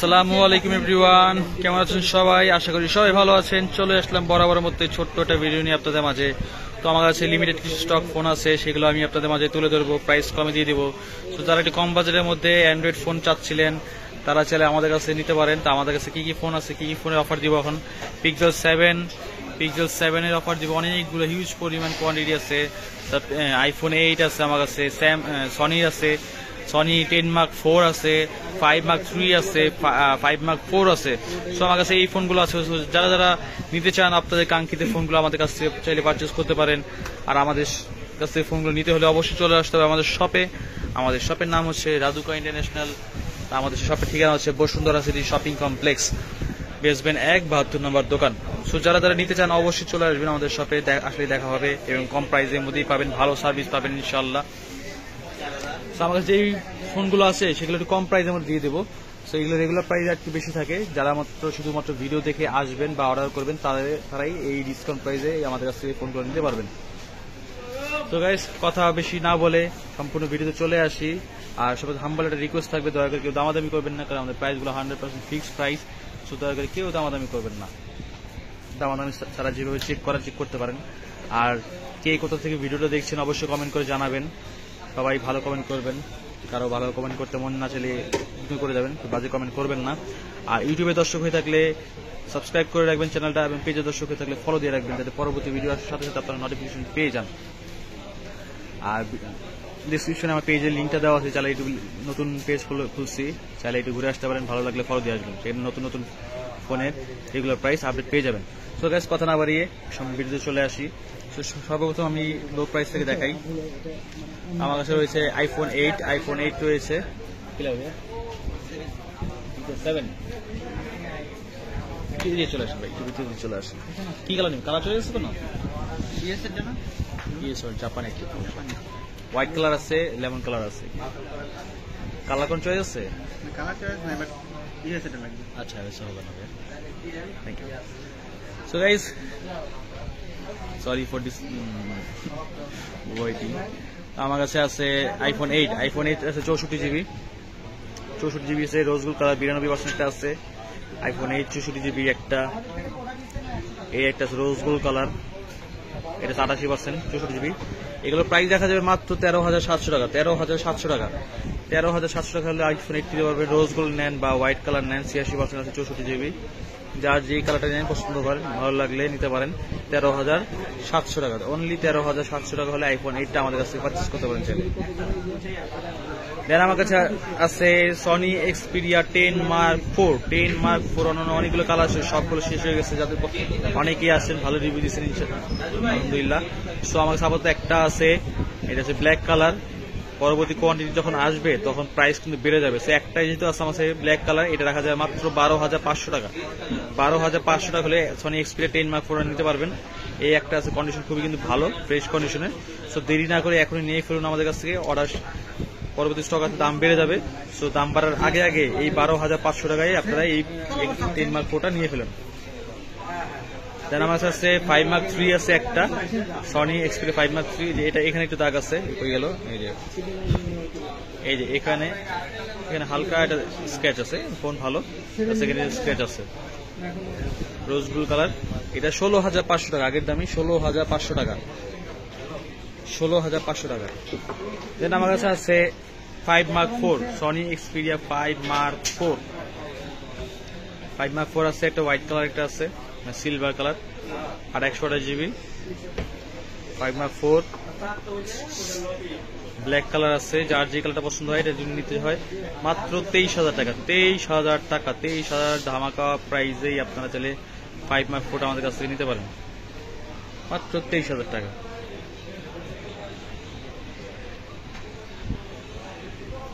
আসসালামু আলাইকুম এভরিওয়ান, কেমন আছেন সবাই? আশা করি সবাই ভালো আছেন। চলে আসলাম বরাবরের মধ্যে ছোট্ট একটা ভিডিও নিয়ে আপনাদের মাঝে। তো আমার কাছে লিমিটেড কিছু স্টক ফোন আছে, সেগুলো আমি আপনাদের মাঝে তুলে ধরবো, প্রাইস কমে দিয়ে দেবো। তো যারা একটু কম বাজেটের মধ্যে অ্যান্ড্রয়েড ফোন চাচ্ছিলেন তারা চাইলে আমাদের কাছে নিতে পারেন। তো আমাদের কাছে কি কি ফোন আছে, কি কি ফোনের অফার দিব এখন? পিক্সেল 7 এর অফার দিব, অনেকগুলো হিউজ পরিমাণ কোয়ান্টিটি আছে। আইফোন 8 আছে আমার কাছে, সনি আছে, সনি 10 মার্ক 4 আছে, 5 মার্ক 3 আছে, 5 মার্ক 4 আছে। সো আমার কাছে এই ফোনগুলো আছে। যারা যারা নিতে চান আপনাদের কাঙ্ক্ষিত ফোনগুলো আমাদের কাছ থেকে চাইলে পারচেস করতে পারেন। আর আমাদের কাছ থেকে ফোনগুলো নিতে হলে অবশ্যই চলে আসতে হবে আমাদের শপে। আমাদের শপের নাম হচ্ছে রাদুকা ইন্টারন্যাশনাল। আমাদের শপের ঠিকানা হচ্ছে Bashundhara city shopping complex, basement 1, 72 নম্বর দোকান। সো যারা যারা নিতে চান অবশ্যই চলে আসবেন আমাদের শপে, আসলে দেখা হবে এবং কম প্রাইসের মধ্যেই পাবেন, ভালো সার্ভিস পাবেন ইনশাল্লাহ। আমার কাছে যেই ফোনগুলো আছে সেগুলো একটু কম প্রাইসের মধ্যে দিয়ে দেবো। সো এগুলো রেগুলার প্রাইস একটু বেশি থাকে। যারা মাত্র শুধুমাত্র ভিডিও দেখে আসবেন বা অর্ডার করবেন তারাই এই ডিসকাউন্ট প্রাইসে আমাদের কাছ থেকে ফোনগুলো নিতে পারবেন। তো গাইস, কথা বেশি না বলে সম্পূর্ণ ভিডিওতে চলে আসি। আর সবাই হাম্বল একটা রিকোয়েস্ট থাকবে, দয়া করে কেউ দামাদামি করবেন না, কারণ আমাদের প্রাইসগুলো 100% ফিক্সড প্রাইস। সো দয়া করে কেউ দামাদামি করবেন না। দামাদামি ছাড়া যেভাবে চেক করতে পারেন। আর কে কোথা থেকে ভিডিওটা দেখছেন অবশ্যই কমেন্ট করে জানাবেন। সবাই ভালো কমেন্ট করবেন, কারো ভালো কমেন্ট করতে মন না চাইলে ইগনোর করে যাবেন, বাজে কমেন্ট করবেন না। আর ইউটিউবে দর্শক হয়ে থাকলে সাবস্ক্রাইব করে রাখবেন চ্যানেলটা, এবং পেজে দর্শক হয়ে থাকলে ফলো দিয়ে রাখবেন, যাতে পরবর্তী ভিডিওর সাথে সাথে আপনারা নোটিফিকেশন পেয়ে যান। আর ডিসক্রিপশনে আমার পেজের লিঙ্কটা দেওয়া আছে, চাইলে একটু নতুন পেজ খুলছি, চাইলে একটু ঘুরে আসতে পারেন, ভালো লাগলে ফলো দিয়ে আসবেন। সেখানে নতুন নতুন ফোনের রেগুলার প্রাইস আপডেট পেয়ে যাবেন। সো গাইস, কথা না বাড়িয়ে ভিডিওতে চলে আসি। সর্বপ্রথম আমি লো প্রাইস থেকে দেখাই। আমার কাছে রয়েছে আইফোন 8 রয়েছে, 7 চলে আসে ভাই, চলে আসে। কি কালার নেই? কালার চলে এসেছে কোনো জাপান, একটু হোয়াইট কালার আছে, লেমন কালার আছে। কালার কোন চয়েস আছে? আচ্ছা, হবে না। Thank you. So guys, sorry for this waiting. আমার কাছে আছে আইফোন 8 আছে 64GB আছে, রোজ গোল্ড কালার 92% আছে। আইফোন 8 64GB একটা, এই একটা আছে রোজ গোল্ড কালার, এটা 88% 64GB। এগুলোর প্রাইস দেখা যাবে মাত্র 13,700 টাকা। 13,700 টাকা হলে আইফোন 8 দিতে পারবেন। রোজ গোল্ড নেন বা হোয়াইট কালার নেন, 86% আছে 64GB। যার যেই কালারটা নেন পছন্দ করেন, ভালো লাগলে নিতে পারেন। 13,700 টাকা, অনলি 13,700 টাকা হলে আইফোন 8টা আমাদের কাছে পারচেস করতে পারেন। দেন আমার কাছে আছে সনি এক্সপিরিয়া 10 মার্ক 4 অন্য অনেকগুলো কালার আছে, সবগুলো শেষ হয়ে গেছে, যাদের অনেকেই আসেন, ভালো রিভিউ দিচ্ছেন আলহামদুলিল্লাহ। সো আমার কাছে আপাতত একটা আছে, এটা হচ্ছে ব্ল্যাক কালার। পরবর্তী কোয়ান্টিটি যখন আসবে তখন প্রাইস কিন্তু বেড়ে যাবে। সো একটাই যেহেতু আছে আমার কাছে ব্ল্যাক কালার, এটা রাখা যায় মাত্র 12,500 টাকা। 12,500 টাকা হলে সনি এক্সপিরিয়া 10 মার্ক 4 নিতে পারবেন। এই একটা আছে, কন্ডিশন খুবই কিন্তু ভালো, ফ্রেশ কন্ডিশনে। সো দেরি না করে এখনই নিয়ে ফেলুন আমাদের কাছ থেকে। অর্ডার পরবর্তী স্টক আছে, দাম বেড়ে যাবে। সো দাম বাড়ার আগে এই 12,500 টাকায় আপনারা এই 10 মার্ক 4টা নিয়ে ফেলুন। দেন আমার কাছে আছে 5 মার্ক 3 আছে একটা, সনি এক্সপিরিয়া 5 মার্ক 3। যে এটা এখানে একটু দাগ আছে, হয়ে গেল। এই যে এখানে হালকা একটা স্ক্র্যাচ আছে, ফোন ভালো, সেকেন্ডে স্ক্র্যাচ আছে। রোজ ব্লু কালার, এটা 16,500 টাকা, আগের দামই 16,500 টাকা। 16,500 টাকা। দেন আমার কাছে আছে 5 মার্ক 4, সনি এক্সপিরিয়া 5 মার্ক 4 আছে, একটা হোয়াইট কালার, একটা আছে সিলভার কালার, আর 128GB। 5 মার্ক 4 ব্ল্যাক কালার আছে, যার যে কালারটা পছন্দ হয় এটা যদি নিতে হয় মাত্র 23,000 টাকা। 23,000 ধামাকা প্রাইজেই আপনারা চাইলে 5 মার্ক 4 আমাদের কাছ থেকে নিতে পারেন, মাত্র 23,000 টাকা।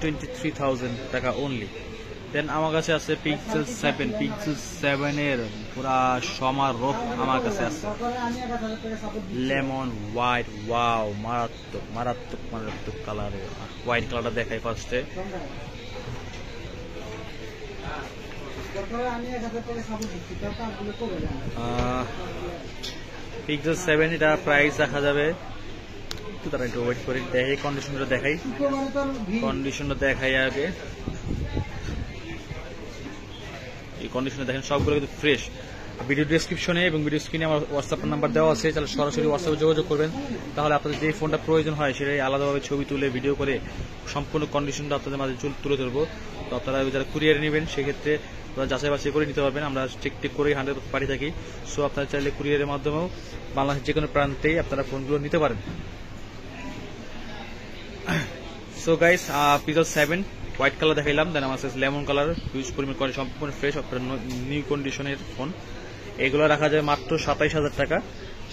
23,000 টাকা অনলি। দেন আমার কাছে আছে পিক্সেল 7 এর পুরা সমারোহ আমার কাছে আছে। লেমন হোয়াইট, ওয়াও, মারাত্মক কালার। হোয়াইট কালারটা দেখাই ফার্স্টে। পিক্সেল 7 এটা প্রাইস দেখা যাবে, তারা একটু ওয়েট করে দেখে কন্ডিশনটা দেখাই আগে। এই কন্ডিশনে দেখেন সবগুলো কিন্তু ফ্রেশ। ভিডিও ডেসক্রিপশনে এবং ভিডিও স্ক্রিনে আমার হোয়াটসঅ্যাপ নাম্বার দেওয়া আছে, তাহলে সরাসরি হোয়াটসঅ্যাপে যোগাযোগ করবেন। তাহলে আপনাদের যে ফোনটা প্রয়োজন হয় সেটাই আলাদাভাবে ছবি তুলে ভিডিও করে সম্পূর্ণ কন্ডিশনটা আপনাদের মাঝে তুলে ধরবো। তো আপনারা যারা কুরিয়ারে নেবেন সেক্ষেত্রে যাচাই বাছাই করে নিতে পারবেন, আমরা চেক করেই 100 পাঠিয়ে থাকি। সো আপনারা চাইলে কুরিয়ারের মাধ্যমেও বাংলাদেশের যে কোনো প্রান্তেই আপনারা ফোনগুলো নিতে পারেন। So guys, pixel 7 white colour দেখাইলাম, দেন আমার কাছে লেমন কালার ইউজ পরিমাণ করে সম্পূর্ণ ফ্রেশ আপনার নিউ কন্ডিশনের ফোন। এগুলো রাখা যায় মাত্র 27,000 টাকা।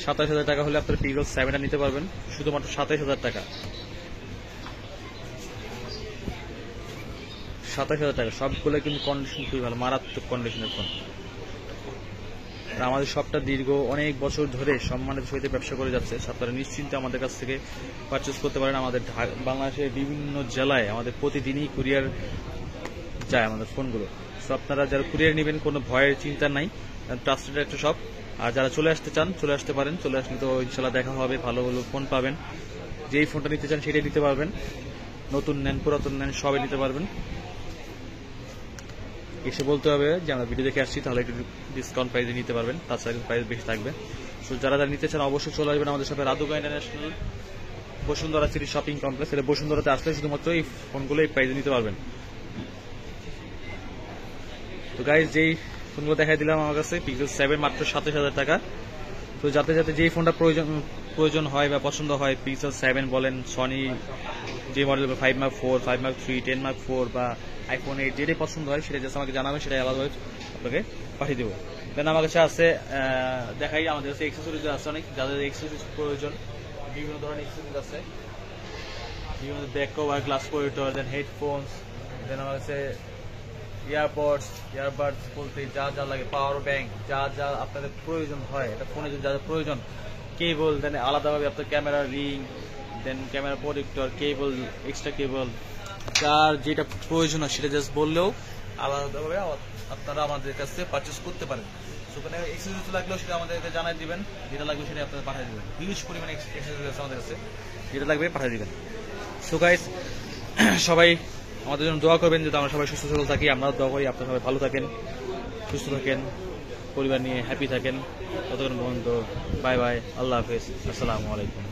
27,000 টাকা হলে আপনার পিক্সেল 7টা নিতে পারবেন, শুধুমাত্র 27,000 টাকা। 27,000 টাকা, সবগুলো কিন্তু কন্ডিশন খুবই ভালো, মারাত্মক কন্ডিশনের ফোন। আমাদের শপটা দীর্ঘ অনেক বছর ধরে সম্মানের সহিত ব্যবসা করে যাচ্ছে। আপনারা নিশ্চিন্তে আমাদের কাছ থেকে পারচেস করতে পারেন। আমাদের বাংলাদেশের বিভিন্ন জেলায় আমাদের প্রতিদিনই কুরিয়ার যায় আমাদের ফোনগুলো। সো আপনারা যারা কুরিয়ার নেবেন কোনো ভয়ের চিন্তা নাই, ট্রাস্টেড একটা শপ। আর যারা চলে আসতে চান চলে আসতে পারেন, চলে আসলে তো ইনশাল্লাহ দেখা হবে, ভালো ভালো ফোন পাবেন। যেই ফোনটা নিতে চান সেটাই নিতে পারবেন, নতুন নেন পুরাতন নেন সবাই নিতে পারবেন। এসে বলতে হবে যে আমরা ভিডিও দেখে আসছি, তাহলে একটু ডিসকাউন্ট প্রাইসে নিতে পারবেন, তাছাড়া প্রাইস বেশি থাকবে। সো যারা যারা নিতে চান অবশ্যই চলে আসবেন আমাদের সাথে Radhuka international Bashundhara city shopping complex. এটা বসুন্ধরাতে আসলে শুধুমাত্র এই ফোনগুলো এই প্রাইসে নিতে পারবেন। তো গাইজ, যেই ফোনগুলো দেখাই দিলাম আমার কাছে পিক্সেল 7 মাত্র 27,000 টাকা। তো যাতে যাতে যেই ফোনটা প্রয়োজন হয় বা পছন্দ হয়, পিক্সেল 7 বলেন, সনি যে মডেল 5 Mark 4, 5 Mark 3, 10 Mark 4 বা iPhone 8 যেটাই পছন্দ হয় সেটা জাস্ট আমাকে জানাবেন, সেটাই আলাদাভাবে আপনাকে পাঠিয়ে দেবো। দেন আমার কাছে আছে দেখাই, আমাদের কাছে এক্সেসরিজ আছে অনেক, যাদের এক্সেসরিজ প্রয়োজন বিভিন্ন ধরনের এক্সেসরিজ আছে, বিভিন্ন ব্যাক কভার, গ্লাস প্রোটেক্টর, দেন হেডফোনস, দেন আমার কাছে ইয়ারবাডস বলতে যা যা লাগে, পাওয়ার ব্যাংক, যা যা আপনাদের প্রয়োজন হয় এটা ফোনে যা যা প্রয়োজন, কেবল, দেন আলাদাভাবে আপনার ক্যামেরা রিং, দেন ক্যামেরা প্রোটেক্টর, কেবল, এক্সট্রা কেবল, যার যেটা প্রয়োজন হয় সেটা জাস্ট বললেও আলাদাভাবে আপনারা আমাদের কাছ থেকে পারচেস করতে পারেন। সেখানে এক্সেসরিজ লাগলেও সেটা আমাদেরকে জানাই দিবেন, যেটা লাগবে সেটা আপনারা পাঠিয়ে দেবেন। হিউজ পরিমাণে এক্সেসরিজ আছে আমাদের কাছে, যেটা লাগবে পাঠিয়ে দিবেন। সো গাইস, সবাই আমাদের জন্য দোয়া করবেন যাতে আমরা সবাই সুস্থ সবল থাকি। আমরা দোয়া করি আপনারা সবাই ভালো থাকেন, সুস্থ থাকেন, পরিবার নিয়ে হ্যাপি থাকেন। ততক্ষণ পর্যন্ত বাই বাই, আল্লাহ হাফেজ, আসসালামু আলাইকুম।